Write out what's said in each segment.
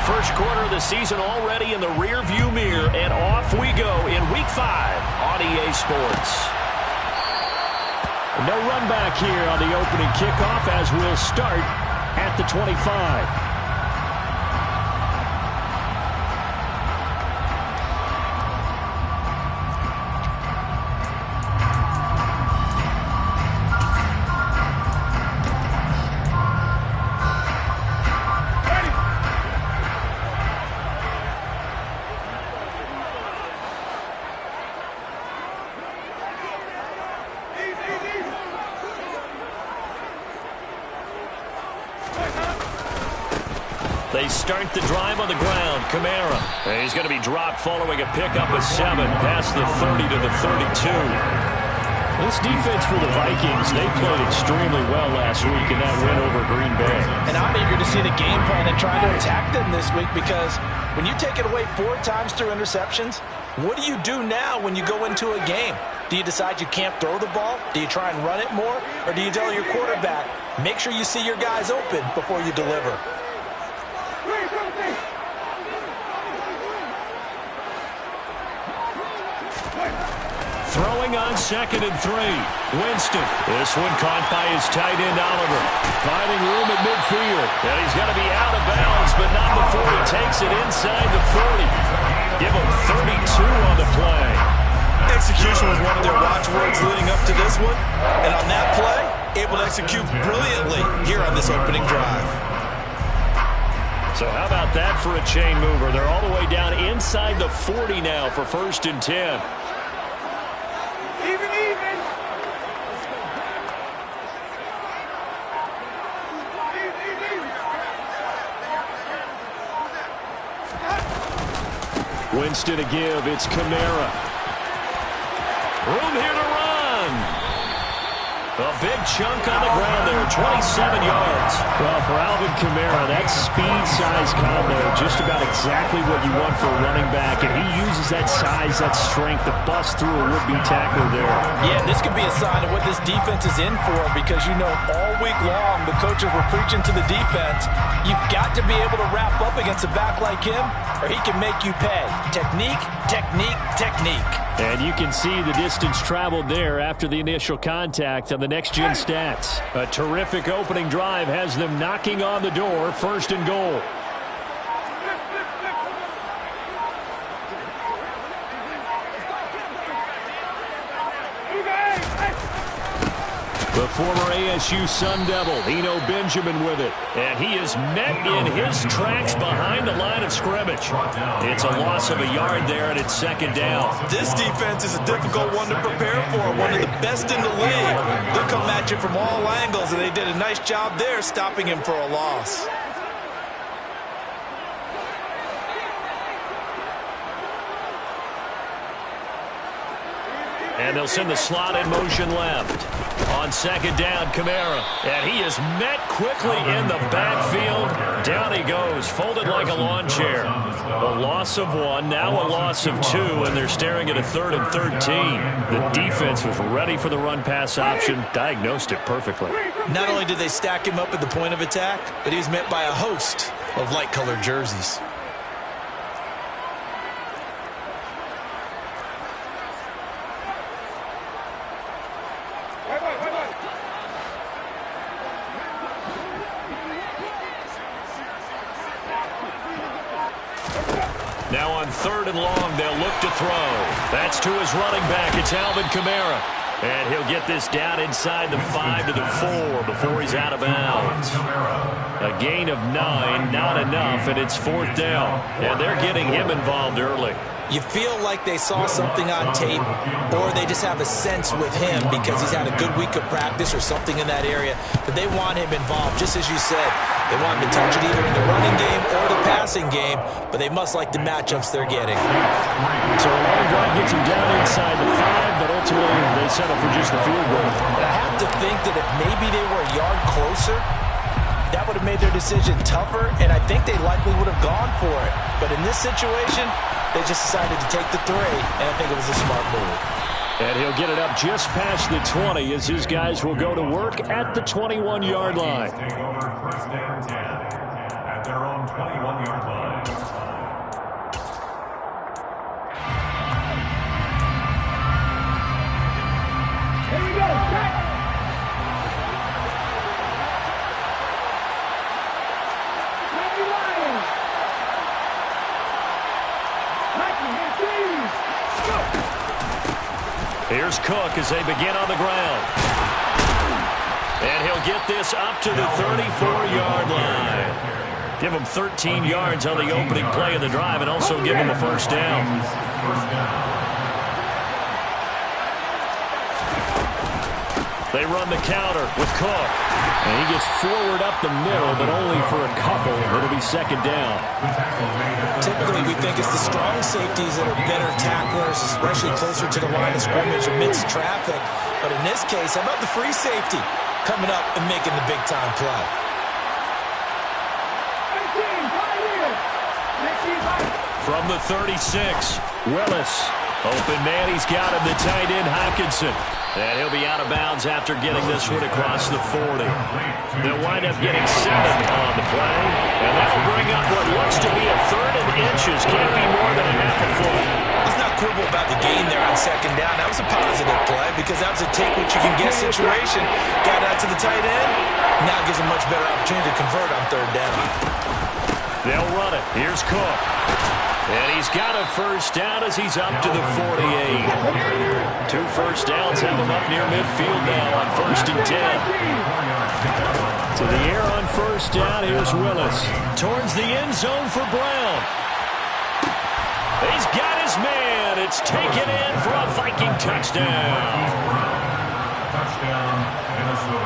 first quarter of the season already in the rearview mirror, and off we go in Week 5 on EA Sports. No run back here on the opening kickoff as we'll start at the 25. They start the drive on the ground. Kamara. And he's going to be dropped following a pickup of 7 past the 30 to the 32. This defense for the Vikings, they played extremely well last week in that win over Green Bay. And I'm eager to see the game plan and try to attack them this week, because when you take it away 4 times through interceptions, what do you do now when you go into a game? Do you decide you can't throw the ball? Do you try and run it more? Or do you tell your quarterback, make sure you see your guys open before you deliver? Throwing on 2nd and 3. Winston. This one caught by his tight end, Oliver. Finding room at midfield. And he's going to be out of bounds, but not before he takes it inside the 40. Give him 32 on the play. Execution was one of their watchwords leading up to this one. And on that play, able to execute brilliantly here on this opening drive. So how about that for a chain mover? They're all the way down inside the 40 now for 1st and 10. Winston to give. It's Kamara. Room here to run. A big chunk on the ground there, 27 yards. Well, for Alvin Kamara, that speed-size combo, just about exactly what you want for a running back, and he uses that size, that strength to bust through a would-be tackler there. Yeah, this could be a sign of what this defense is in for, because you know all week long the coaches were preaching to the defense, you've got to be able to wrap up against a back like him, or he can make you pay. Technique, technique, technique. And you can see the distance traveled there after the initial contact on the next-gen stats. A terrific opening drive has them knocking on the door, 1st and goal. The former ASU Sun Devil, Eno Benjamin with it. And he is met in his tracks behind the line of scrimmage. It's a loss of a yard there, and it's 2nd down. This defense is a difficult one to prepare for, one of the best in the league. They'll come at you from all angles, and they did a nice job there stopping him for a loss. And they'll send the slot in motion left. On 2nd down, Kamara. And he is met quickly in the backfield. Down he goes, folded like a lawn chair. A loss of 1, now a loss of 2, and they're staring at a 3rd and 13. The defense was ready for the run-pass option, diagnosed it perfectly. Not only did they stack him up at the point of attack, but he was met by a host of light-colored jerseys. Now on 3rd and long, they'll look to throw. That's to his running back. It's Alvin Kamara. And he'll get this down inside the 5 to the 4 before he's out of bounds. A gain of 9, not enough, and it's 4th down. And they're getting him involved early. You feel like they saw something on tape, or they just have a sense with him because he's had a good week of practice or something in that area, but they want him involved, just as you said. They want him to touch it either in the running game or the passing game, but they must like the matchups they're getting. So a long drive gets him down inside the 5, but ultimately they settle for just the field goal. But I have to think that if maybe they were a yard closer, that would have made their decision tougher, and I think they likely would have gone for it. But in this situation, they just decided to take the 3, and I think it was a smart move. And he'll get it up just past the 20 as his guys will go to work at the 21-yard line. Take over 1st and 10 at their own 21-yard line. Here's Cook as they begin on the ground. And he'll get this up to the 34-yard line. Give him 13 yards on the opening play of the drive and also give him a first down. They run the counter with Cook. And he gets forward up the middle, but only for a couple. It'll be second down. Typically, we think it's the strong safeties that are better tacklers, especially closer to the line of scrimmage amidst traffic. But in this case, how about the free safety coming up and making the big-time play? From the 36, Willis. Open man, he's got him, the tight end, Hockenson. And he'll be out of bounds after getting this one across the 40. They'll wind up getting 7 on the play. And that'll bring up what looks to be a 3rd and inches. Can't be more than a half a foot. Let's not quibble about the gain there on second down. That was a positive play because that was a take-what-you-can-get situation. Got out to the tight end. Now gives a much better opportunity to convert on 3rd down. They'll run it. Here's Cook. And he's got a first down as he's up to the 48. 2 first downs have him up near midfield now on 1st and 10. To the air on first down, here's Willis. Towards the end zone for Brown. He's got his man. It's taken in for a Viking touchdown.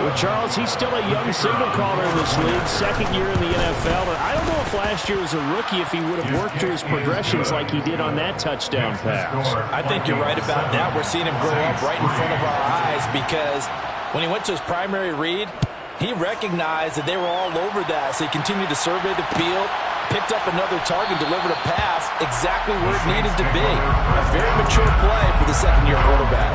Well, Charles, he's still a young signal caller in this league, 2nd year in the NFL. And I don't know if last year as a rookie if he would have worked through his progressions like he did on that touchdown pass. I think you're right about that. We're seeing him grow up right in front of our eyes because when he went to his primary read, he recognized that they were all over that. So he continued to survey the field, picked up another target, delivered a pass exactly where it needed to be. A very mature play for the 2nd-year quarterback.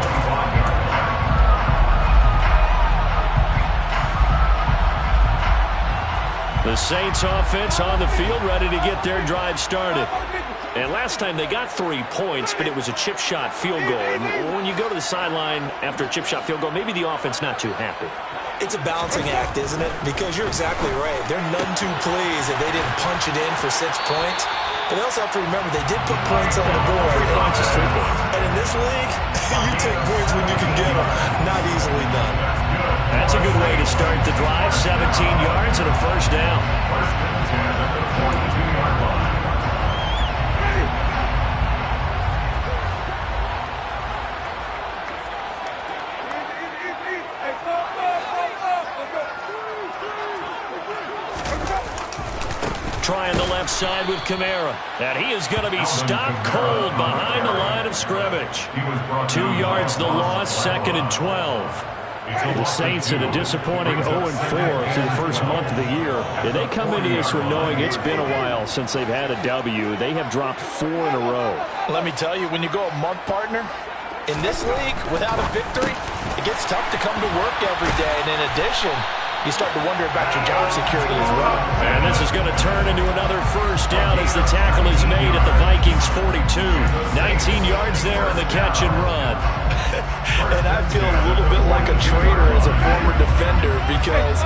The Saints offense on the field ready to get their drive started. And last time they got 3 points, but it was a chip shot field goal. And when you go to the sideline after a chip shot field goal, maybe the offense not too happy. It's a balancing act, isn't it? Because you're exactly right. They're none too pleased that they didn't punch it in for 6 points. But they also have to remember they did put points on the board. 3 points is 3 points. And in this league, you take points when you can get them. Not easily done. That's a good way to start the drive. 17 yards and a first down. Trying the left side with Kamara. And he is going to be stopped cold behind the line of scrimmage. 2 yards the loss, 2nd and 12. The Saints at a disappointing 0-4 through the first month of the year. Yeah, they come into this one knowing it's been a while since they've had a W. They have dropped 4 in a row. Let me tell you, when you go a month, partner, in this league, without a victory, it gets tough to come to work every day. And in addition, you start to wonder about your job security as well. And this is going to turn into another first down as the tackle is made at the Vikings 42. 19 yards there on the catch and run. And I feel a little bit like a traitor as a former defender because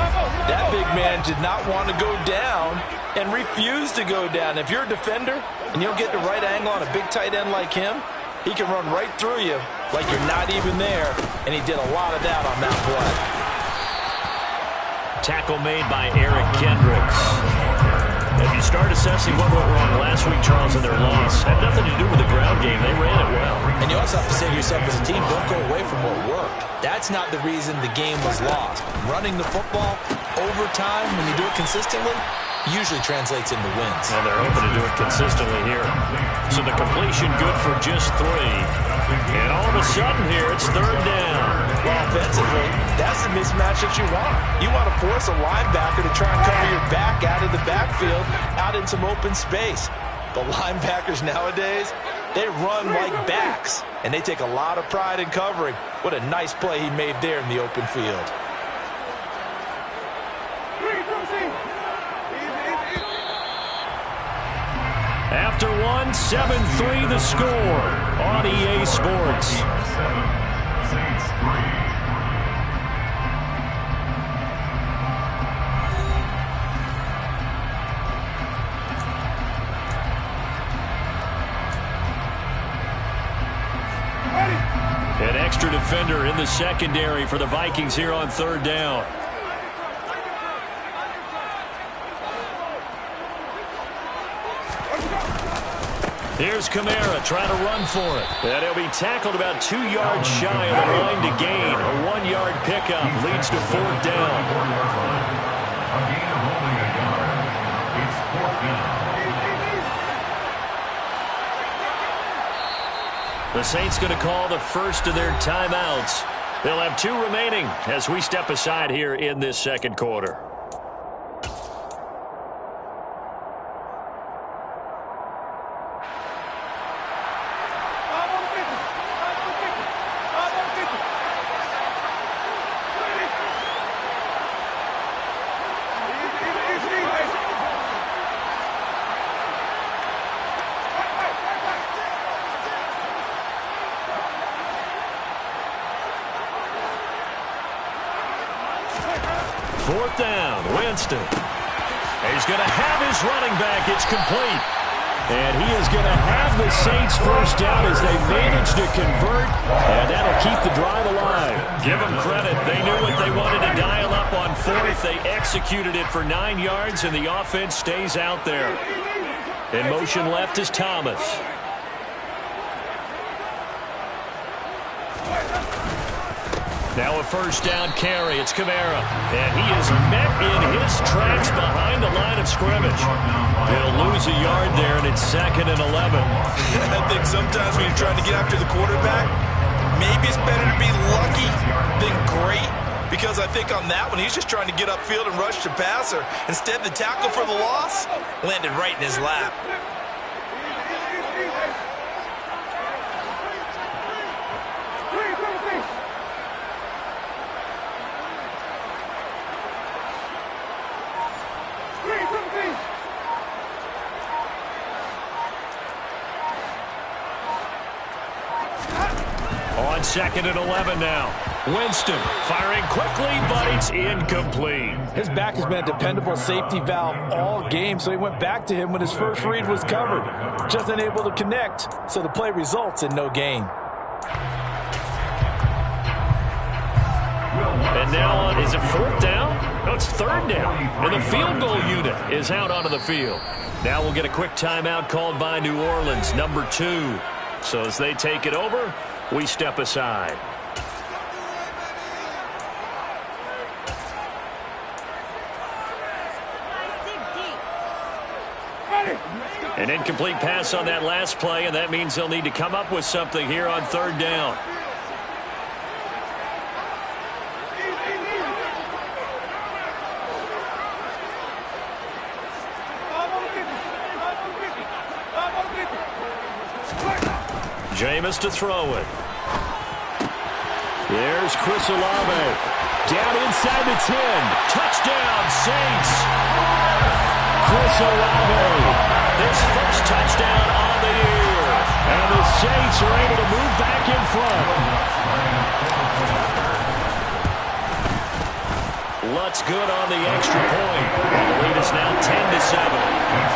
that big man did not want to go down and refused to go down. If you're a defender and you don't get the right angle on a big tight end like him, he can run right through you like you're not even there, and he did a lot of that on that play. Tackle made by Eric Kendricks. If you start assessing what went wrong last week, Charles, and their loss, had nothing to do with the ground game. They ran it well. And you also have to say to yourself as a team, don't go away from what worked. That's not the reason the game was lost. Running the football, overtime, when you do it consistently, usually translates into wins. And they're hoping to do it consistently here. So the completion good for just 3. And all of a sudden here, it's 3rd down. Well, offensively, that's the mismatch that you want. You want to force a linebacker to try and cover your back out of the backfield, out in some open space. The linebackers nowadays, they run like backs, and they take a lot of pride in covering. What a nice play he made there in the open field. After 1, 7-3 the score on EA Sports. An extra defender in the secondary for the Vikings here on third down. Here's Kamara trying to run for it. And he'll be tackled about 2 yards shy of the line to gain. A 1-yard pickup leads to fourth down. The Saints going to call the first of their timeouts. They'll have 2 remaining as we step aside here in this second quarter. Fourth down, Winston. He's going to have his running back. It's complete. And he is going to have the Saints first down as they manage to convert. And that'll keep the drive alive. Give them credit. They knew what they wanted to dial up on fourth. They executed it for 9 yards, and the offense stays out there. In motion left is Thomas. Now a first down carry. It's Kamara. And he is met in his tracks behind the line of scrimmage. He'll lose a yard there, and it's 2nd and 11. I think sometimes when you're trying to get after the quarterback, maybe it's better to be lucky than great. Because I think on that one, he's just trying to get upfield and rush the passer. Instead, the tackle for the loss landed right in his lap. On 2nd and 11 now. Winston firing quickly, but it's incomplete. His back has been a dependable safety valve all game, so he went back to him when his first read was covered. Just unable to connect, so the play results in no gain. And now is it fourth down? No, it's third down. And the field goal unit is out onto the field. Now we'll get a quick timeout called by New Orleans, number 2. So as they take it over, we step aside. An incomplete pass on that last play, and that means they'll need to come up with something here on third down. Jameis to throw it. There's Chris Olave. Down inside the 10. Touchdown, Saints. Chris Olave. His first touchdown on the year. And the Saints are able to move back in front. Lutz good on the extra point. And the lead is now 10-7.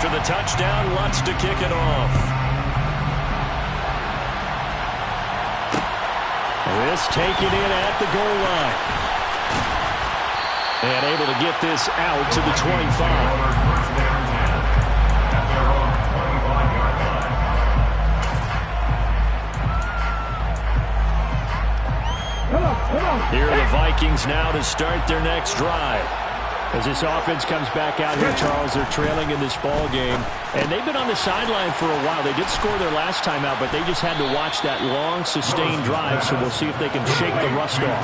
The touchdown, Lutz to kick it off. This taken in at the goal line. And able to get this out to the 25. Here are the Vikings now to start their next drive. As this offense comes back out here, Charles, they're trailing in this ball game. And they've been on the sideline for a while. They did score their last time out, but they just had to watch that long, sustained drive. So we'll see if they can shake the rust off.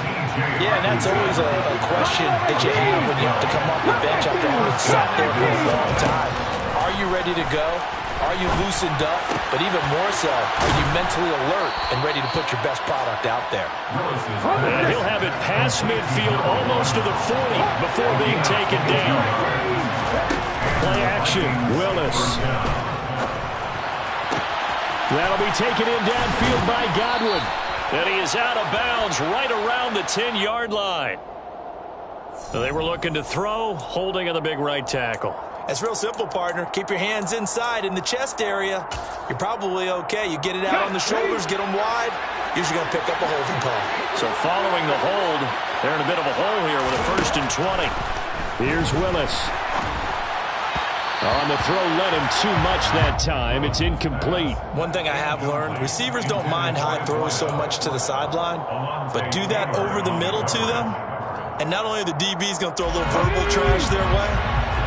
Yeah, and that's always a question that you have when you have to come off the bench after having sat there for a long time. Are you ready to go? Are you loosened up? But even more so, are you mentally alert and ready to put your best product out there? And he'll have it past midfield, almost to the 40 before being taken down. Play action, Willis. That'll be taken in downfield by Godwin. And he is out of bounds right around the 10-yard line. They were looking to throw, holding on the big right tackle. It's real simple, partner. Keep your hands inside in the chest area. You're probably okay. You get it out on the shoulders, get them wide. Usually going to pick up a holding call. So following the hold, they're in a bit of a hole here with a 1st and 20. Here's Willis. On the throw, led him too much that time. It's incomplete. One thing I have learned, receivers don't mind high throws so much to the sideline, but do that over the middle to them, and not only are the DBs going to throw a little verbal trash their way,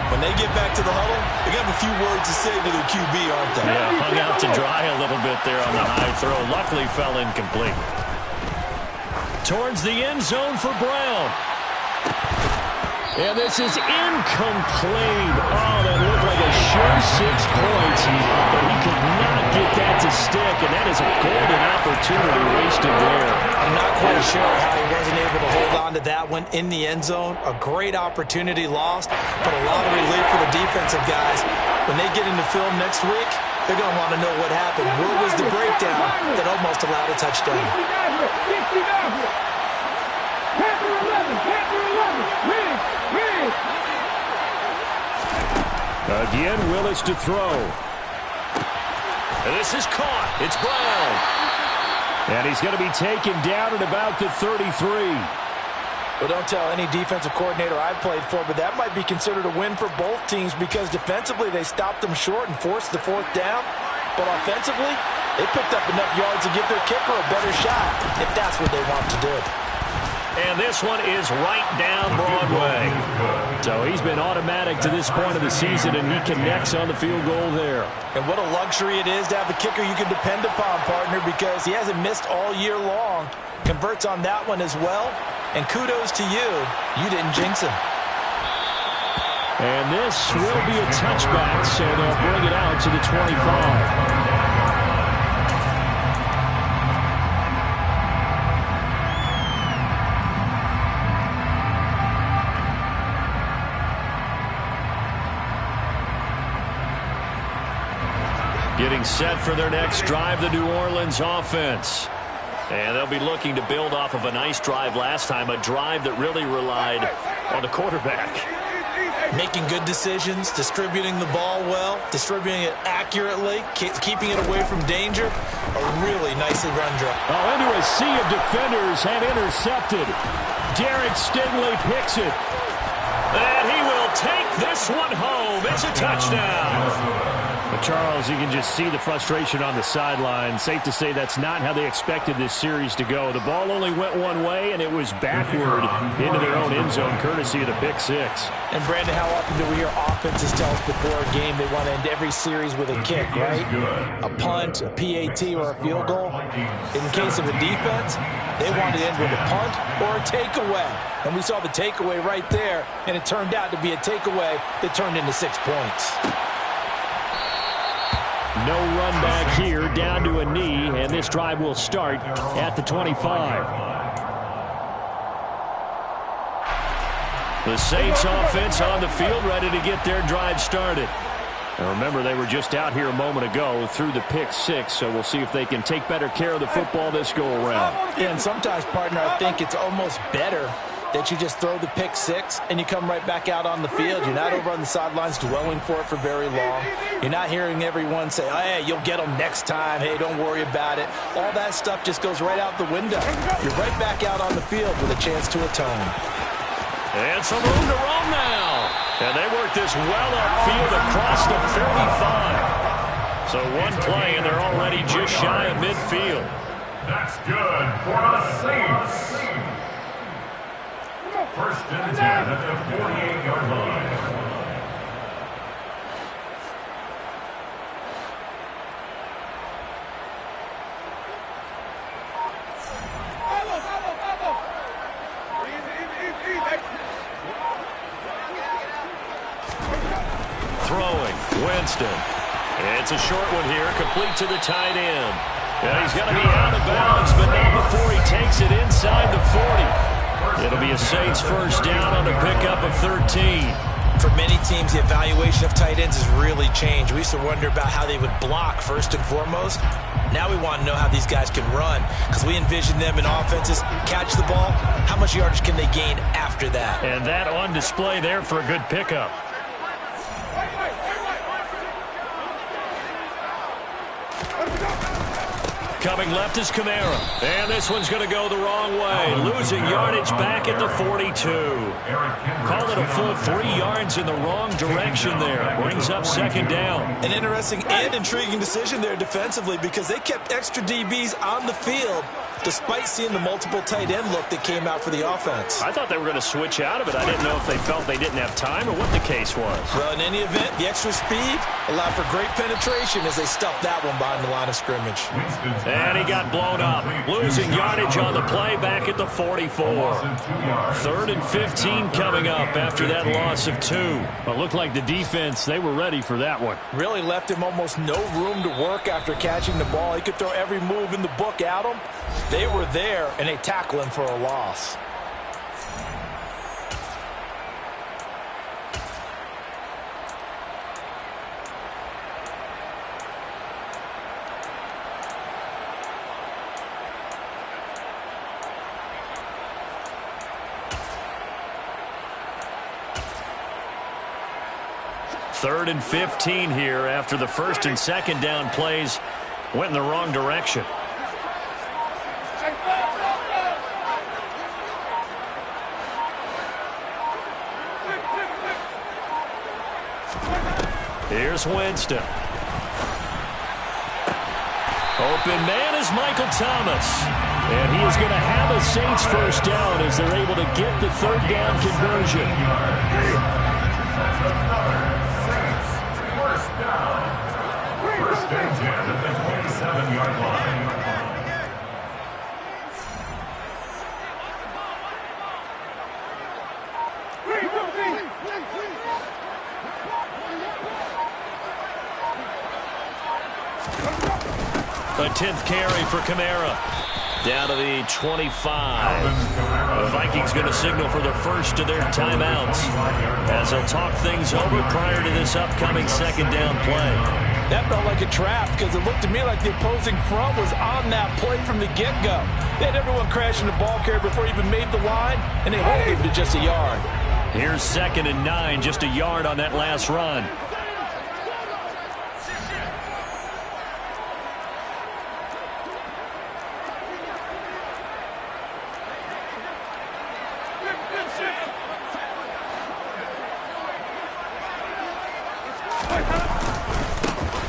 when they get back to the huddle, they're going to have a few words to say to their QB, aren't they? Yeah, hung out to dry a little bit there on the high throw. Luckily fell incomplete. Towards the end zone for Brown. And this is incomplete. Oh, that looked like a sure 6 points, but he could not get that to stick, and that is a golden opportunity wasted there. I'm not quite sure how he wasn't able to hold on to that one in the end zone. A great opportunity lost, but a lot of relief for the defensive guys. When they get into film next week, they're going to want to know what happened. Where was the breakdown that almost allowed a touchdown? Again, Willis to throw. And this is caught. It's Brown. And he's going to be taken down at about the 33. Well, don't tell any defensive coordinator I've played for, but that might be considered a win for both teams because defensively they stopped them short and forced the 4th down. But offensively, they picked up enough yards to give their kicker a better shot if that's what they want to do. And this one is right down Broadway. So he's been automatic to this point of the season, and he connects on the field goal there. And what a luxury it is to have a kicker you can depend upon, partner, because he hasn't missed all year long. Converts on that one as well. And kudos to you. You didn't jinx him. And this will be a touchback, so they'll bring it out to the 25. Getting set for their next drive, the New Orleans offense. And they'll be looking to build off of a nice drive last time, a drive that really relied on the quarterback. Making good decisions, distributing the ball well, distributing it accurately, keeping it away from danger. A really nicely run drive. Oh, into a sea of defenders and intercepted. Derek Stingley picks it. And he will take this one home. It's a touchdown. But Charles, you can just see the frustration on the sideline. Safe to say that's not how they expected this series to go. The ball only went one way, and it was backward into their own end zone, courtesy of the pick six. And, Brandon, how often do we hear offenses tell us before a game they want to end every series with a kick, right? A punt, a PAT, or a field goal. In the case of a defense, they want to end with a punt or a takeaway. And we saw the takeaway right there, and it turned out to be a takeaway that turned into 6 points. No run back here, down to a knee, and this drive will start at the 25. The Saints offense on the field, ready to get their drive started. And remember, they were just out here a moment ago through the pick six, so we'll see if they can take better care of the football this go-around. Yeah, and sometimes, partner, I think it's almost better that you just throw the pick six and you come right back out on the field. You're not over on the sidelines dwelling for it for very long. You're not hearing everyone say, oh, hey, you'll get them next time. Hey, don't worry about it. All that stuff just goes right out the window. You're right back out on the field with a chance to atone. And some room to roam now. And they work this well upfield across the 35. So one play, and they're already just shy of midfield. That's good for the Saints. First and 10 at the 48-yard line. Throwing, Winston. It's a short one here, complete to the tight end. And he's going to be out of bounds, but not before he takes it inside the 40. It'll be a Saints first down on the pickup of 13. For many teams, the evaluation of tight ends has really changed. We used to wonder about how they would block first and foremost. Now we want to know how these guys can run, because we envision them in offenses catch the ball. How much yardage can they gain after that? And that on display there for a good pickup. Coming left is Kamara. And this one's going to go the wrong way. Losing yardage back at the 42. Call it a full 3 yards in the wrong direction there. Brings up second down. An interesting and intriguing decision there defensively, because they kept extra DBs on the field despite seeing the multiple tight end look that came out for the offense. I thought they were going to switch out of it. I didn't know if they felt they didn't have time or what the case was. Well, in any event, the extra speed allowed for great penetration as they stuffed that one behind the line of scrimmage. And he got blown up. Losing yardage on the play back at the 44. 3rd and 15 coming up after that loss of 2. Well, it looked like the defense, they were ready for that one. Really left him almost no room to work after catching the ball. He could throw every move in the book at him. They were there, and they tackle him for a loss. Third and 15 here after the first and second down plays went in the wrong direction. Here's Winston. Open man is Michael Thomas. And he is going to have a Saints first down as they're able to get the third down conversion. That's another Saints first down. First and 10 at the 27-yard line. A 10th carry for Kamara. Down to the 25. The Vikings going to signal for the first of their timeouts as they'll talk things over prior to this upcoming second down play. That felt like a trap, because it looked to me like the opposing front was on that play from the get-go. They had everyone crashing the ball carrier before he even made the line, and they hold him to just a yard. Here's 2nd and 9, just a yard on that last run.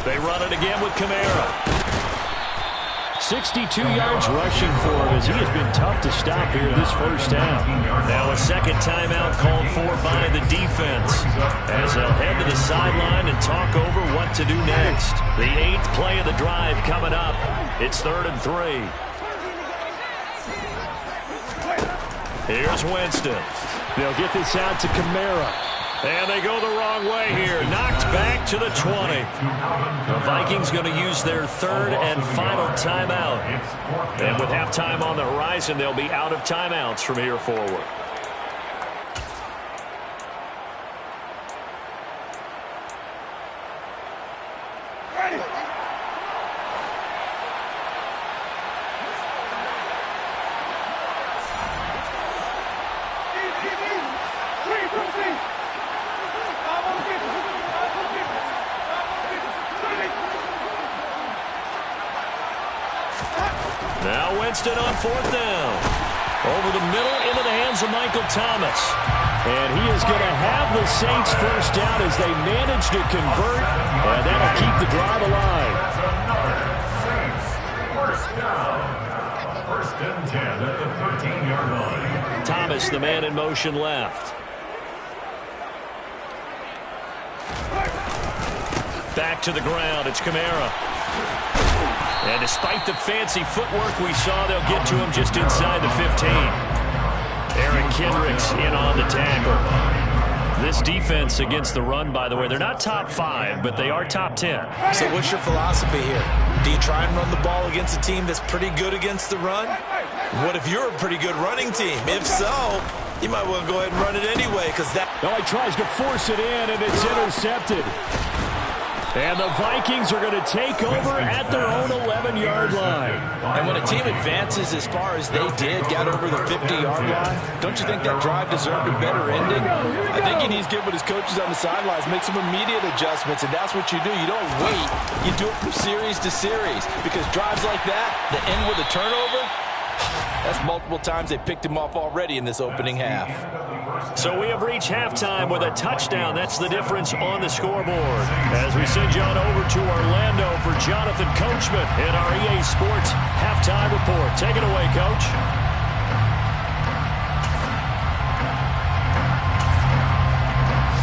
They run it again with Kamara. 62 yards rushing for him as he has been tough to stop here this first down. Now a second timeout called for by the defense as they'll head to the sideline and talk over what to do next. The 8th play of the drive coming up. It's 3rd and 3. Here's Winston. They'll get this out to Kamara. And they go the wrong way here. Knocked back to the 20. The Vikings going to use their 3rd and final timeout. And with halftime on the horizon, they'll be out of timeouts from here forward. Now Winston on 4th down. Over the middle into the hands of Michael Thomas. And he is going to have the Saints first down as they manage to convert. And that'll keep the drive alive. That's another Saints first down. First and 10 at the 13-yard line. Thomas, the man in motion left. Back to the ground. It's Kamara. And despite the fancy footwork we saw, they'll get to him just inside the 15. Eric Kendricks in on the tackle. This defense against the run, by the way, they're not top 5, but they are top 10. So what's your philosophy here? Do you try and run the ball against a team that's pretty good against the run? What if you're a pretty good running team? If so, You might want to go ahead and run it anyway, because that... Oh, he tries to force it in, and it's intercepted. And the Vikings are going to take over at their own 11-yard line. And when a team advances as far as they did, got over the 50-yard line, don't you think that drive deserved a better ending? I think he needs to get with his coaches on the sidelines, make some immediate adjustments, and that's what you do. You don't wait. You do it from series to series, because drives like that end with a turnover, that's multiple times they picked him off already in this opening half. So we have reached halftime with a touchdown. That's the difference on the scoreboard. As we send you on over to Orlando for Jonathan Coachman in our EA Sports halftime report. Take it away, Coach.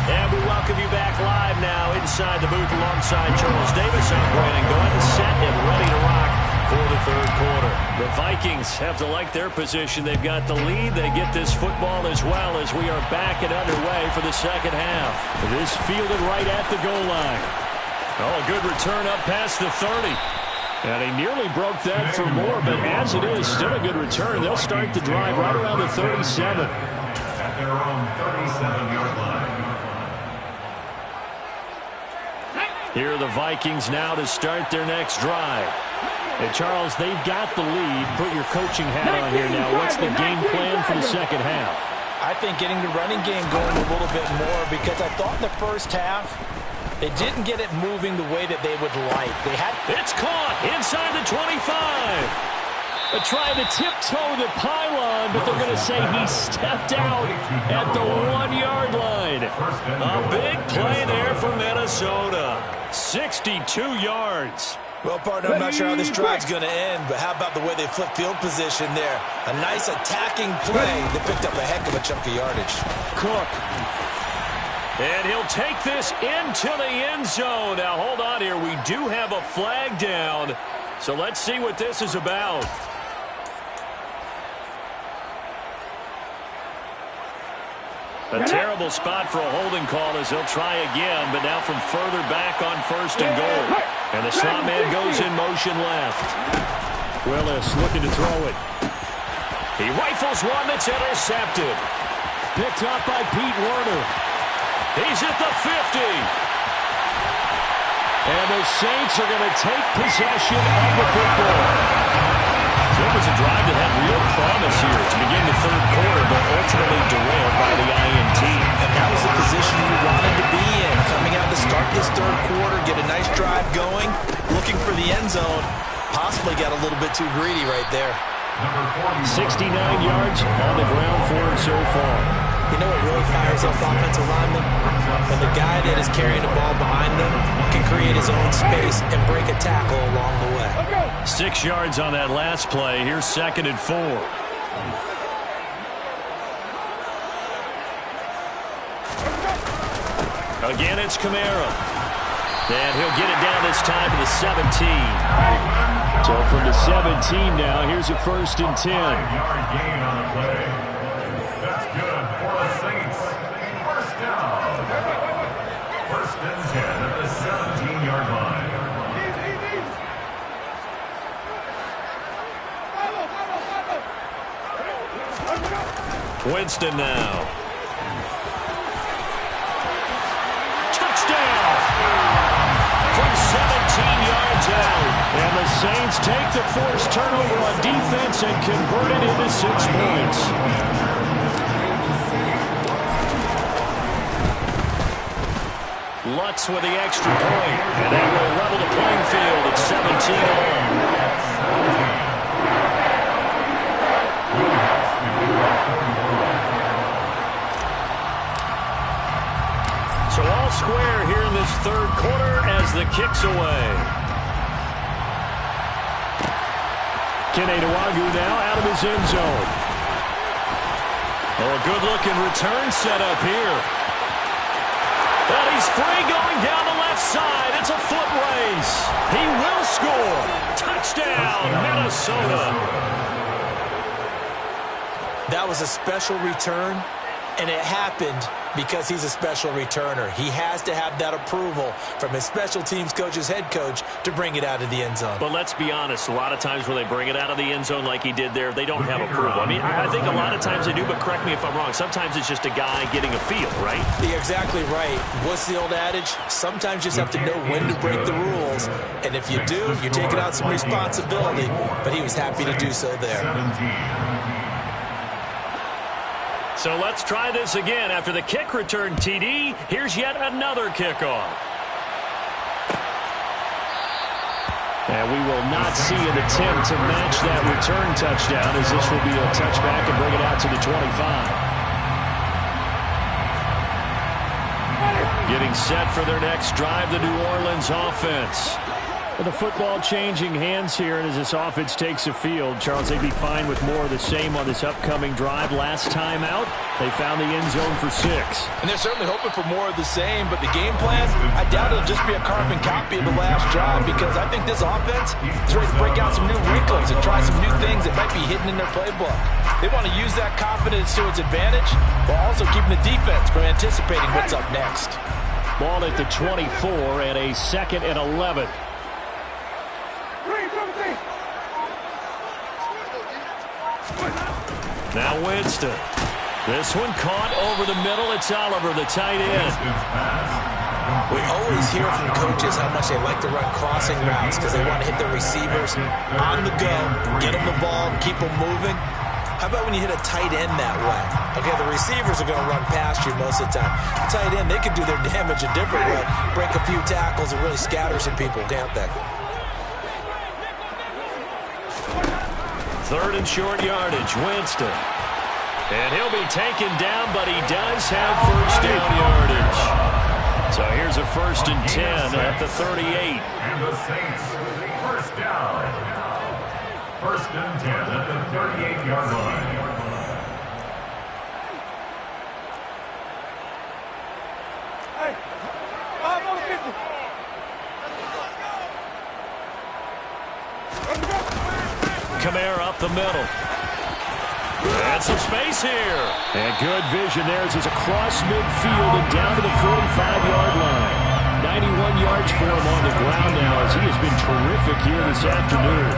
And we welcome you back live now inside the booth alongside Charles Davis. I'm Brandon Gordon, set and ready to rock for the third quarter. The Vikings have to like their position. They've got the lead. They get this football as well as we are back and underway for the second half. This fielded right at the goal line. Oh, a good return up past the 30. And he nearly broke that for more, but as it is, still a good return. They'll start the drive right around the 37. At their own 37-yard line. Here are the Vikings now to start their next drive. Hey, Charles, they've got the lead. Put your coaching hat on here now. What's the game plan for the second half? I think getting the running game going a little bit more, because I thought in the first half they didn't get it moving the way that they would like. It's caught inside the 25. They're trying to tiptoe the pylon, but they're going to say he stepped out at the 1-yard line. A big play there for Minnesota. 62 yards. Well, partner, I'm not sure how this drive's going to end, but how about the way they flipped field position there? A nice attacking play that picked up a heck of a chunk of yardage. Cook. And he'll take this into the end zone. Now, hold on here. We do have a flag down, so let's see what this is about. A terrible spot for a holding call as he'll try again, but now from further back on first and goal. And the slot man goes in motion left. Willis looking to throw it. He rifles one that's intercepted. Picked up by Pete Werner. He's at the 50. And the Saints are going to take possession of the football. So it was a drive that had real promise here to begin the third quarter, but ultimately derailed by the INT. And that was the position you wanted to be in. Coming out to start this third quarter, get a nice drive going, looking for the end zone. Possibly got a little bit too greedy right there. 69 yards on the ground for him so far. You know what really fires up offensive linemen? When the guy that is carrying the ball behind them can create his own space and break a tackle along the way. 6 yards on that last play. Here's 2nd and 4. Again, it's Kamara. And he'll get it down this time to the 17. So from the 17 now, here's a 1st and 10. 5-yard gain on the play. That's good for the Saints. First down. 1st and 10 at the 17-yard line. Winston now. Touchdown! From 17 yards out. And the Saints take the forced turnover on defense and convert it into 6 points. Lutz with the extra point. And that will level the playing field at 17 all. So all square here in this third quarter as the kick's away. Kene Nwagu now out of his end zone. Oh, a good-looking return set up here. And he's free going down the left side. It's a foot race. He will score. Touchdown, Minnesota. That was a special return, and it happened Because he's a special returner. He has to have that approval from his special teams coach's head coach to bring it out of the end zone. But let's be honest, a lot of times when they bring it out of the end zone like he did there, they don't have approval. I mean, I think a lot of times they do, but correct me if I'm wrong. Sometimes it's just a guy getting a feel, right? You're exactly right. What's the old adage? Sometimes you just have to know when to break the rules. And if you do, you're taking out some responsibility. But he was happy to do so there. So let's try this again. After the kick return TD, here's yet another kickoff. And we will not see an attempt to match that return touchdown, as this will be a touchback and bring it out to the 25. Getting set for their next drive, the New Orleans offense. With the football changing hands here, and as this offense takes the field, Charles, they'd be fine with more of the same on this upcoming drive. Last time out, they found the end zone for 6. And they're certainly hoping for more of the same, but the game plan, I doubt it'll just be a carbon copy of the last drive, because I think this offense is ready to break out some new wrinkles and try some new things that might be hidden in their playbook. They want to use that confidence to its advantage, while also keeping the defense from anticipating what's up next. Ball at the 24 and a 2nd and 11. Now Winston. This one caught over the middle. It's Oliver, the tight end. We always hear from coaches how much they like to run crossing routes because they want to hit their receivers on the go, get them the ball, keep them moving. How about when you hit a tight end that way? Okay, the receivers are going to run past you most of the time. The tight end, they can do their damage a different way, break a few tackles and really scatter some people, can't they? 3rd and short yardage, Winston. And he'll be taken down, but he does have first down yardage. So here's a 1st and 10 at the 38. And the Saints, first down. 1st and 10 at the 38-yard line. Kamara up the middle. And some space here. And good vision there as he's across midfield and down to the 45-yard line. 91 yards for him on the ground now as he has been terrific here this afternoon.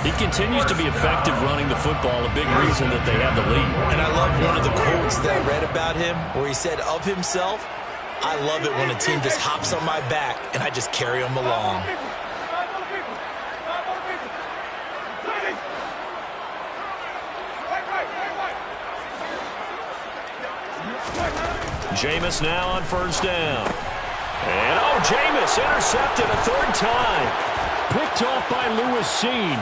He continues to be effective running the football, a big reason that they have the lead. And I love one of the quotes that I read about him where he said of himself, "I love it when a team just hops on my back and I just carry them along." Jameis now on 1st down. And, oh, Jameis intercepted a 3rd time. Picked off by Lewis Seen.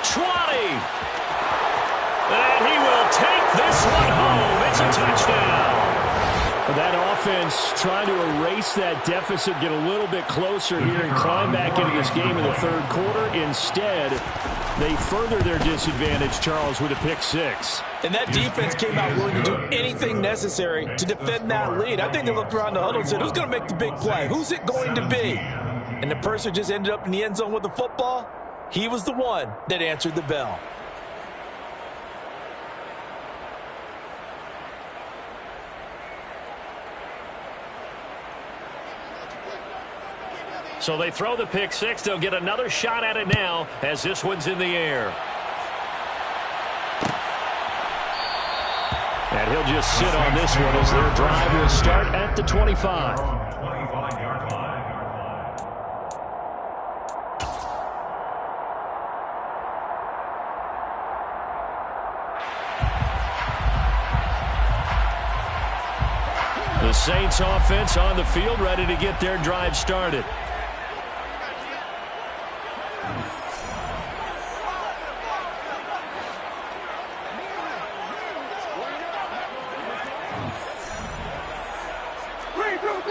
20. And he will take this one home. It's a touchdown. That offense trying to erase that deficit, get a little bit closer here and climb back into this game in the 3rd quarter. Instead, they further their disadvantage, Charles, with a pick 6. And that defense came out willing to do anything necessary to defend that lead. I think they looked around the huddle and said, who's going to make the big play? Who's it going to be? And the person who just ended up in the end zone with the football, he was the one that answered the bell. So they throw the pick 6. They'll get another shot at it now as this one's in the air. And he'll just sit on this one as their drive will start at the 25. The Saints offense on the field, ready to get their drive started.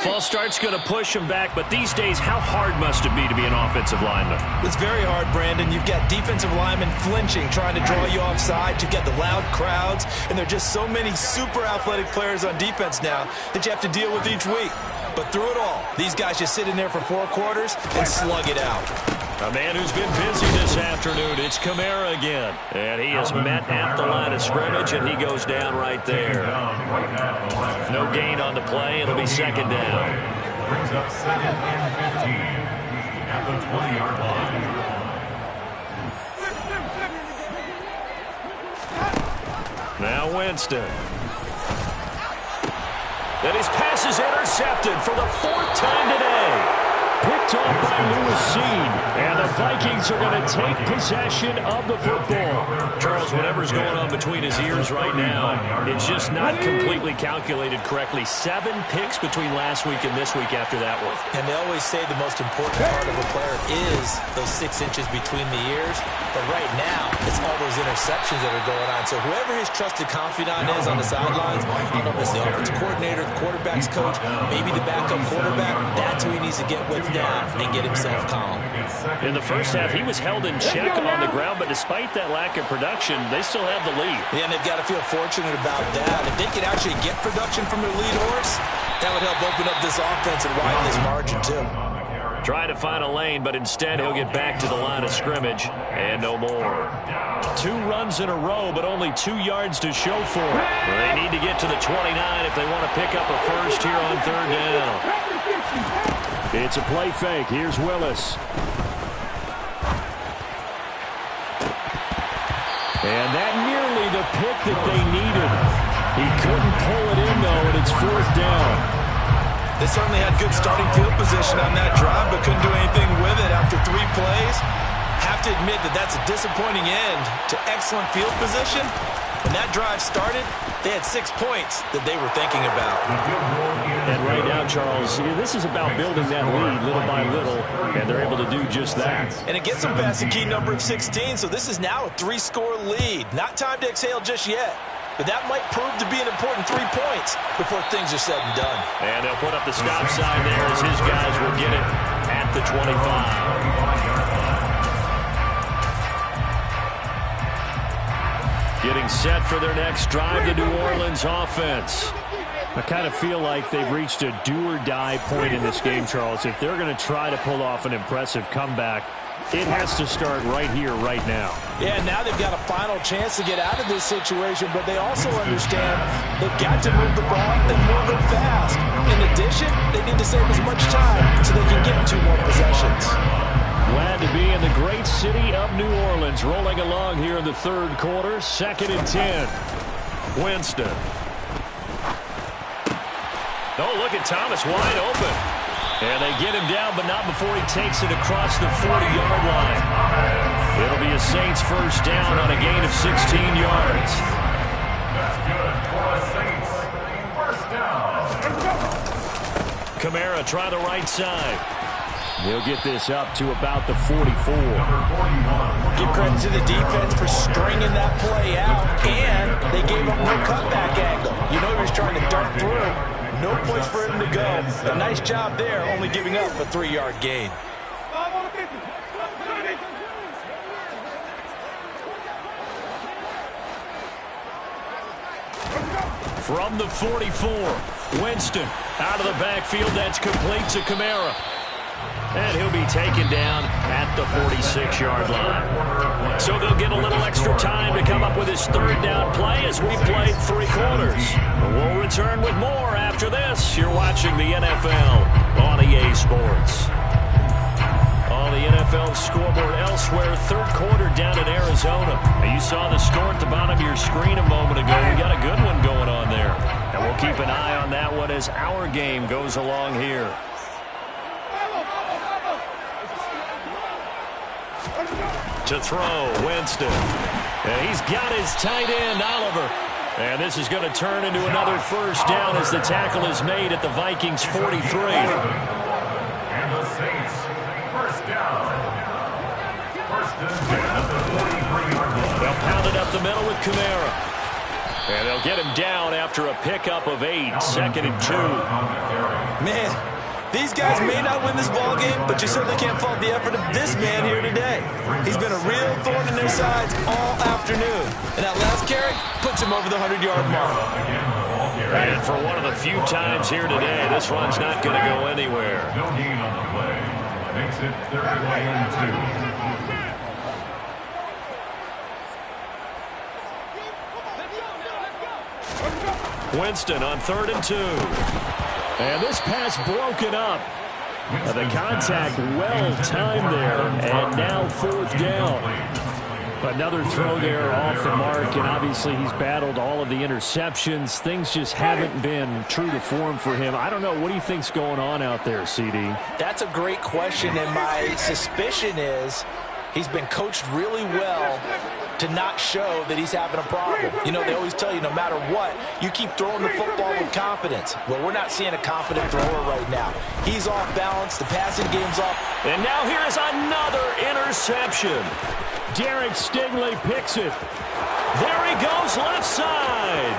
False start's going to push him back, but these days, how hard must it be to be an offensive lineman? It's very hard, Brandon. You've got defensive linemen flinching, trying to draw you offside. You've got the loud crowds, and there are just so many super athletic players on defense now that you have to deal with each week. But through it all, these guys just sit in there for 4 quarters and slug it out. A man who's been busy this afternoon, it's Kamara again. And he is met at the line of scrimmage, and he goes down right there. No gain on the play. It'll be second down. Brings up second and 15 at the 20-yard line. Now Winston. And his pass is intercepted for the 4th time today. Picked off by Lewis Seed. And the Vikings are going to take possession of the football. Charles, whatever's going on between his ears right now, it's just not completely calculated correctly. 7 picks between last week and this week after that one. And they always say the most important part of a player is those 6 inches between the ears. But right now, it's all those interceptions that are going on. So whoever his trusted confidant is on the sidelines, I don't know if it's the offensive coordinator, the quarterback's coach, maybe the backup quarterback, that's who he needs to get with now and get himself calm. In the first half, he was held in check on the ground, but despite that lack of production, they still have the lead. Yeah, and they've got to feel fortunate about that. If they could actually get production from their lead horse, that would help open up this offense and widen this margin too. Trying to find a lane, but instead he'll get back to the line of scrimmage, and no more. 2 runs in a row, but only 2 yards to show for it. They need to get to the 29 if they want to pick up a first here on 3rd down. It's a play fake. Here's Willis. And that nearly the pick that they needed. He couldn't pull it in, though, and it's 4th down. They certainly had good starting field position on that drive, but couldn't do anything with it after 3 plays. Have to admit that that's a disappointing end to excellent field position. When that drive started, they had 6 points that they were thinking about. And right now, Charles, this is about building that lead little by little, and they're able to do just that. And it gets them past the key number of 16, so this is now a 3-score lead. Not time to exhale just yet, but that might prove to be an important 3 points before things are said and done. And they'll put up the stop sign there as his guys will get it at the 25. Getting set for their next drive, the New Orleans offense. I kind of feel like they've reached a do-or-die point in this game, Charles. If they're going to try to pull off an impressive comeback, it has to start right here, right now. Yeah, now they've got a final chance to get out of this situation, but they also understand they've got to move the ball and move it fast. In addition, they need to save as much time so they can get 2 more possessions. Glad to be in the great city of New Orleans, rolling along here in the 3rd quarter. 2nd and 10. Winston. Oh, look at Thomas wide open. And they get him down, but not before he takes it across the 40-yard line. It'll be a Saints first down on a gain of 16 yards. That's good for the Saints. First down. Kamara try the right side. He'll get this up to about the 44. Give credit to the defense for stringing that play out, and they gave up no cutback angle. You know he was trying to dart through. No place for him to go. A nice job there, only giving up a 3-yard gain. From the 44, Winston out of the backfield. That's complete to Kamara. And he'll be taken down at the 46-yard line. So they'll get a little extra time to come up with his 3rd down play as we played 3 quarters. We'll return with more after this. You're watching the NFL on EA Sports. On the NFL scoreboard elsewhere, 3rd quarter down in Arizona. And you saw the score at the bottom of your screen a moment ago. We got a good one going on there. And we'll keep an eye on that one as our game goes along here. To throw, Winston. And he's got his tight end, Oliver. And this is going to turn into another first down as the tackle is made at the Vikings' 43. And the Saints, first down. First and 10 at the 43-yard line. They'll pound it up the middle with Kamara. And they'll get him down after a pickup of 8, 2nd and 2. Man, these guys may not win this ball game, but you certainly can't fault the effort of this man here today. He's been a real thorn in their sides all afternoon. And that last carry, puts him over the 100-yard mark. And for one of the few times here today, this one's not going to go anywhere. No gain on the play. Makes it 3rd and 2. Winston on 3rd and 2. And this pass broken up. The contact well timed there, and now 4th down. Another throw there off the mark, and obviously he's battled all of the interceptions. Things just haven't been true to form for him. I don't know. What do you think's going on out there, CD? That's a great question, and my suspicion is he's been coached really well to not show that he's having a problem. You know, they always tell you no matter what, you keep throwing the football with confidence. Well, we're not seeing a confident thrower right now. He's off balance. The passing game's off. And now here's another interception. Derek Stingley picks it. There he goes left side.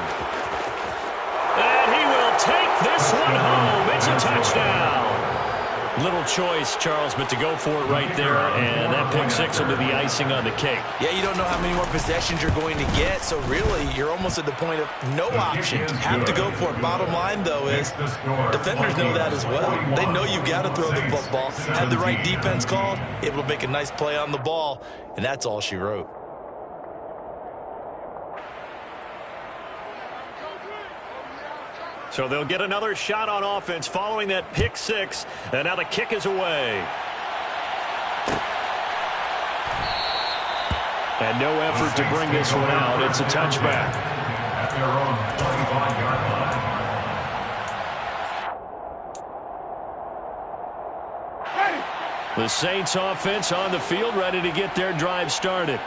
And he will take this one home. It's a touchdown. Little choice, Charles, but to go for it right there, and that pick six will be the icing on the cake. Yeah, you don't know how many more possessions you're going to get, so really you're almost at the point of no option. Have to go for it. Bottom line, though, is defenders know that as well. They know you've got to throw the football. Have the right defense called, able to make a nice play on the ball, and that's all she wrote. So they'll get another shot on offense following that pick six. And now the kick is away. And no effort to bring this one out. It's a touchback. At their own 25-yard line. The Saints offense on the field, ready to get their drive started.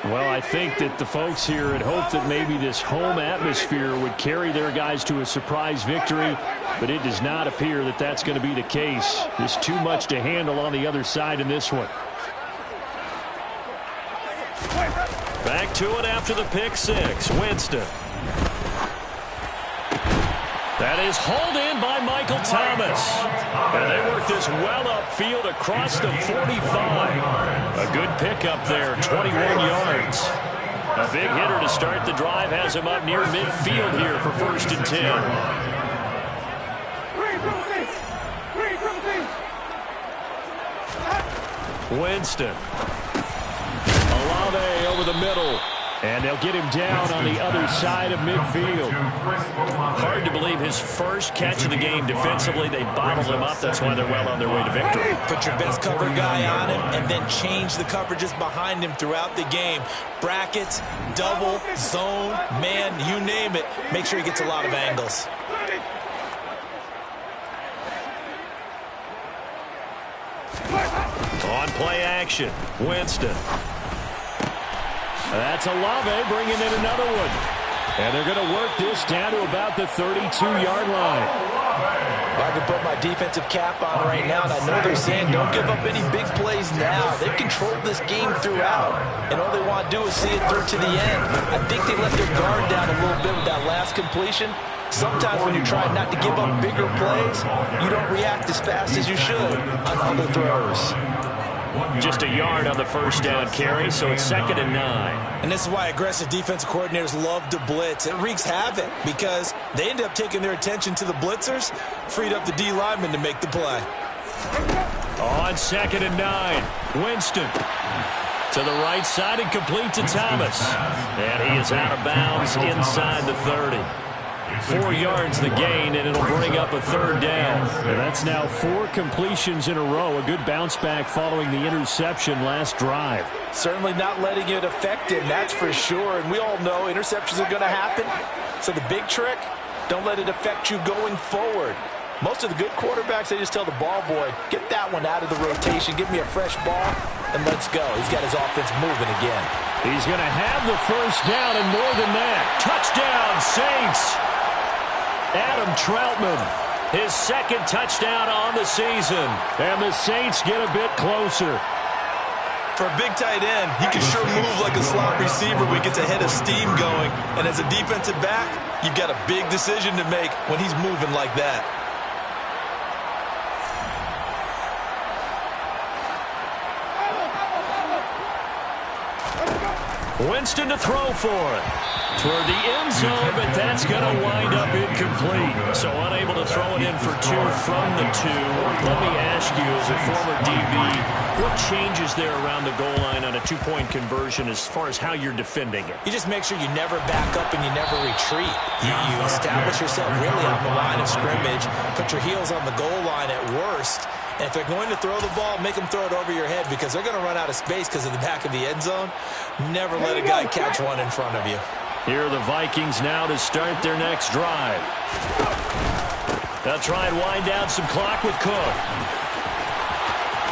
Well, I think that the folks here had hoped that maybe this home atmosphere would carry their guys to a surprise victory, but it does not appear that that's going to be the case. There's too much to handle on the other side in this one. Back to it after the pick six. Winston. That is hauled in by Michael Thomas. And they work this well upfield across the 45. A good pickup there, 21 yards. A big hitter to start the drive has him up near midfield here for 1st and 10. Winston. Olave over the middle. And they'll get him down on the other side of midfield. Hard to believe his first catch of the game defensively. They bottled him up. That's why they're well on their way to victory. Put your best cover guy on him and then change the coverages behind him throughout the game. Brackets, double, zone, man, you name it. Make sure he gets a lot of angles. On play action, Winston. That's Olave bringing in another one. And they're going to work this down to about the 32-yard line. I can put my defensive cap on right now, and I know they're saying don't give up any big plays now. They've controlled this game throughout, and all they want to do is see it through to the end. I think they let their guard down a little bit with that last completion. Sometimes when you try not to give up bigger plays, you don't react as fast as you should on other throws. Just a yard on the first down carry, so it's 2nd and 9. And this is why aggressive defensive coordinators love to blitz. It wreaks havoc because they end up taking their attention to the blitzers, freed up the D lineman to make the play. On 2nd and 9, Winston to the right side and complete to Thomas. And he is out of bounds inside the 30. 4 yards the gain, and it'll bring up a 3rd down. And that's now 4 completions in a row. A good bounce back following the interception last drive. Certainly not letting it affect him, that's for sure. And we all know interceptions are going to happen. So the big trick, don't let it affect you going forward. Most of the good quarterbacks, they just tell the ball boy, get that one out of the rotation, give me a fresh ball, and let's go. He's got his offense moving again. He's going to have the first down and more than that. Touchdown, Saints! Adam Troutman, his 2nd touchdown on the season. And the Saints get a bit closer. For a big tight end, he can sure move like a slot receiver when he gets a head of steam going. And as a defensive back, you've got a big decision to make when he's moving like that. Winston to throw for it. Toward the end zone, but that's going to wind up incomplete. So unable to throw it in for 2 from the 2. Let me ask you, as a former DB, what changes there around the goal line on a 2-point conversion as far as how you're defending it? You just make sure you never back up and you never retreat. You establish yourself really on the line of scrimmage, put your heels on the goal line at worst, and if they're going to throw the ball, make them throw it over your head because they're going to run out of space because of the back of the end zone. Never let a guy catch one in front of you. Here are the Vikings now to start their next drive. They'll try and wind down some clock with Cook.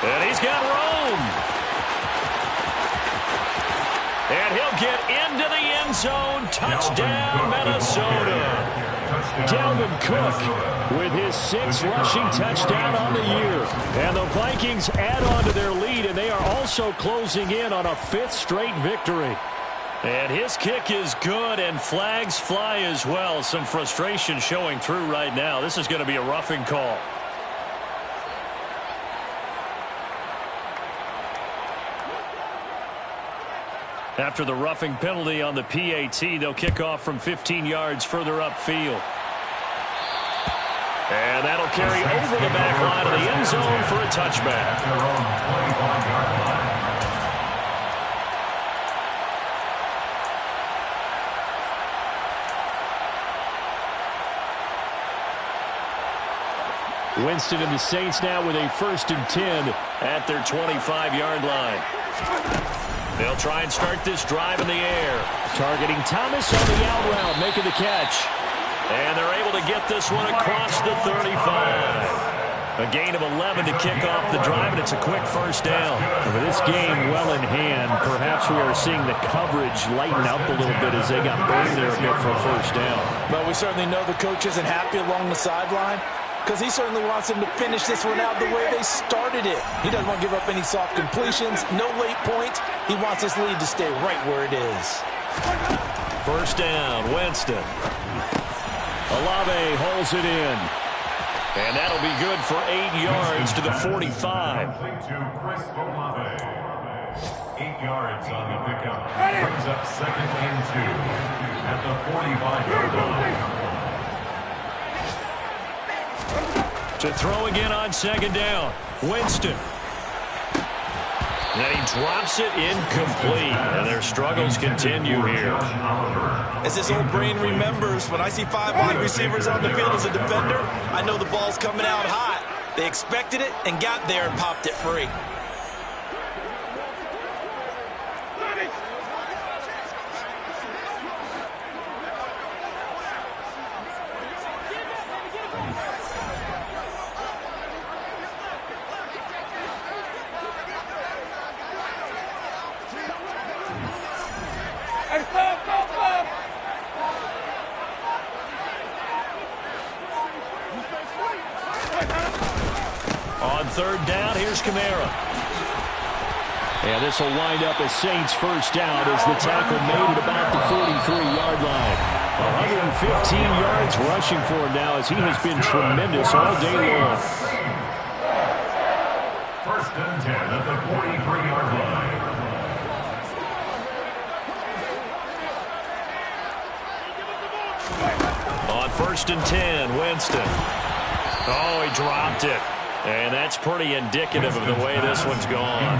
And he's got Rome. And he'll get into the end zone. Touchdown, Minnesota. Dalvin Cook with his 6th rushing touchdown on the year. And the Vikings add on to their lead, and they are also closing in on a 5th straight victory. And his kick is good, and flags fly as well. Some frustration showing through right now. This is going to be a roughing call. After the roughing penalty on the PAT, they'll kick off from 15 yards further upfield. And that'll carry over the back line of the end zone for a touchback. Winston and the Saints now with a 1st and 10 at their 25-yard line. They'll try and start this drive in the air. Targeting Thomas on the out route, making the catch. And they're able to get this one across the 35. A gain of 11 to kick off the drive, and it's a quick 1st down. With this game well in hand, perhaps we are seeing the coverage lighten up a little bit as they got burned there a bit for a 1st down. But we certainly know the coach isn't happy along the sideline, because he certainly wants them to finish this one out the way they started it. He doesn't want to give up any soft completions, no late points. He wants this lead to stay right where it is. 1st down, Winston. Olave holds it in. And that'll be good for 8 yards to the 45. 8 yards on the pickup. Brings up 2nd and 2 at the 45-yard line. To throw again on 2nd down. Winston. And he drops it incomplete. And their struggles continue here. As this old brain remembers, when I see 5 wide receivers on the field as a defender, I know the ball's coming out hot. They expected it and got there and popped it free. On 3rd down, here's Kamara. And this will wind up as Saints' 1st down as the tackle made at about the 43-yard line. 115 yards rushing for him now as he has been tremendous all day long. 1st and 10 at the 43-yard line. On 1st and 10, Winston. Oh, he dropped it. And that's pretty indicative of the way this one's gone.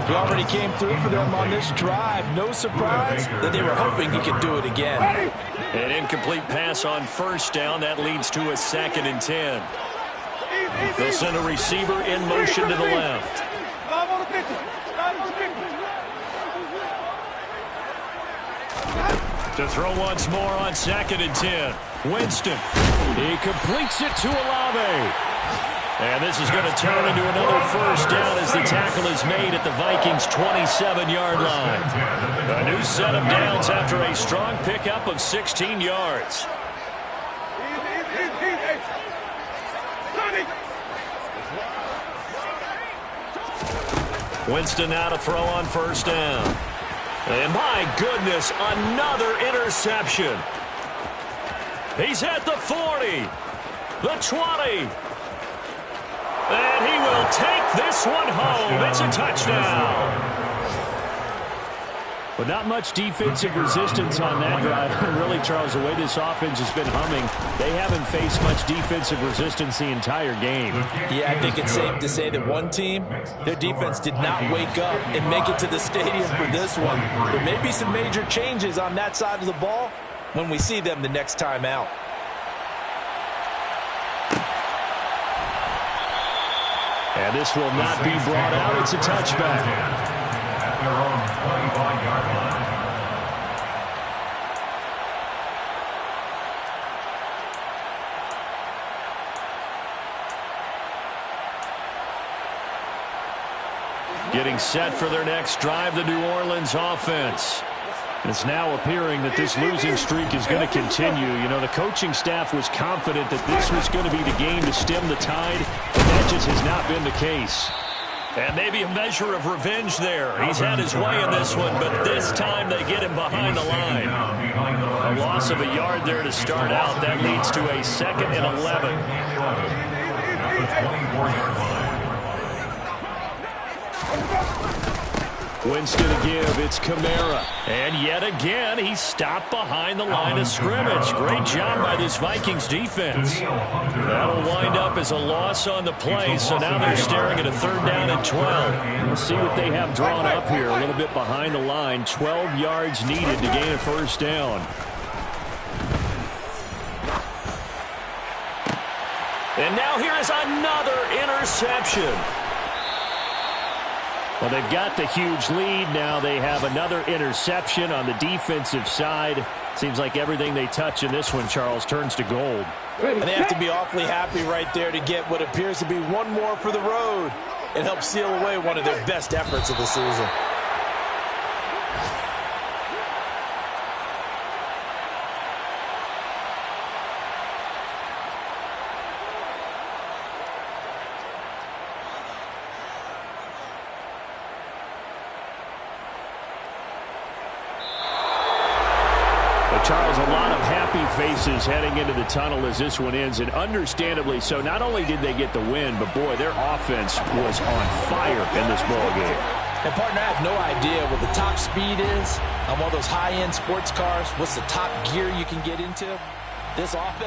He already came through for them on this drive. No surprise that they were hoping he could do it again. An incomplete pass on 1st down. That leads to a 2nd and 10. They'll send a receiver in motion to the left. To throw once more on 2nd and 10. Winston. He completes it to Olave. And this is going to turn into another 1st down as the tackle is made at the Vikings' 27-yard line. A new set of downs after a strong pickup of 16 yards. Winston now to throw on 1st down. And my goodness, another interception. He's at the 40, the 20. And he will take this one home. It's a touchdown. But not much defensive resistance on that drive. Really, Charles, the way this offense has been humming, they haven't faced much defensive resistance the entire game. Yeah, I think it's safe to say that one team, their defense did not wake up and make it to the stadium for this one. There may be some major changes on that side of the ball when we see them the next time out. And this will not be brought out. It's a touchback. At their own 25-yard line. Getting set for their next drive, the New Orleans offense. It's now appearing that this losing streak is going to continue. You know, the coaching staff was confident that this was going to be the game to stem the tide, but that just has not been the case. And maybe a measure of revenge there. He's had his way in this one, but this time they get him behind the line. A loss of a yard there to start out. That leads to a 2nd and 11. At the 24-yard line. Winston to give, it's Kamara. And yet again, he's stopped behind the line of scrimmage. Great job by this Vikings defense. That'll wind up as a loss on the play, so now they're staring at a 3rd down and 12. We'll see what they have drawn up here. A little bit behind the line. 12 yards needed to gain a 1st down. And now here is another interception. Well, they've got the huge lead. Now they have another interception on the defensive side. Seems like everything they touch in this one, Charles, turns to gold. And they have to be awfully happy right there to get what appears to be one more for the road. It helps seal away one of their best efforts of the season. Charles, a lot of happy faces heading into the tunnel as this one ends, and understandably so. Not only did they get the win, but boy, their offense was on fire in this ball game. And partner, I have no idea what the top speed is on one of those high-end sports cars. What's the top gear you can get into? This offense